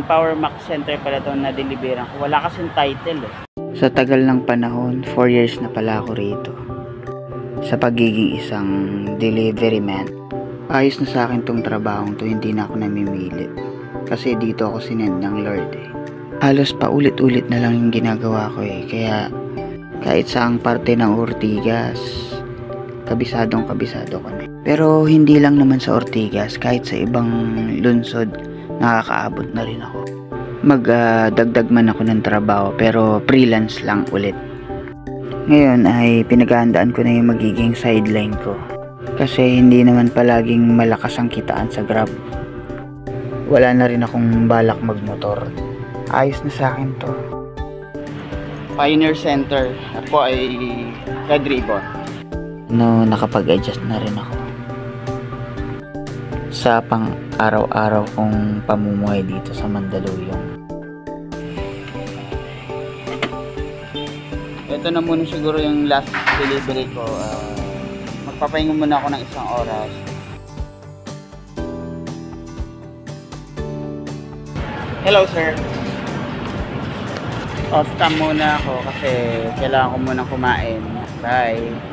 Power Max Center pala ito na deliveran ko. Wala kasing title eh. Sa tagal ng panahon, 4 years na pala ako rito. Sa pagiging isang delivery man. Ayos na sa akin tong trabahong to, hindi na ako namimilit. Kasi dito ako sinend ng Lord eh. Halos paulit-ulit na lang yung ginagawa ko eh. Kaya kahit saang parte ng Ortigas, kabisado ko na. Pero hindi lang naman sa Ortigas, kahit sa ibang lungsod, nakakaabot na rin ako. Magdagdag man ako ng trabaho pero freelance lang ulit. Ngayon ay pinaghahandaan ko na yung magiging sideline ko. Kasi hindi naman palaging malakas ang kitaan sa Grab. Wala na rin akong balak magmotor. Ayos na sa akin to. Pioneer Center. Ako ay Red Ribbon. No, nakapag-adjust na rin ako sa pang araw-araw kong pamumuhay dito sa Mandaluyong. Ito na muna siguro yung last delivery ko. Magpapahinga muna ako ng isang oras. Hello sir. Off cam muna ako kasi kailangan ko munang kumain. Bye.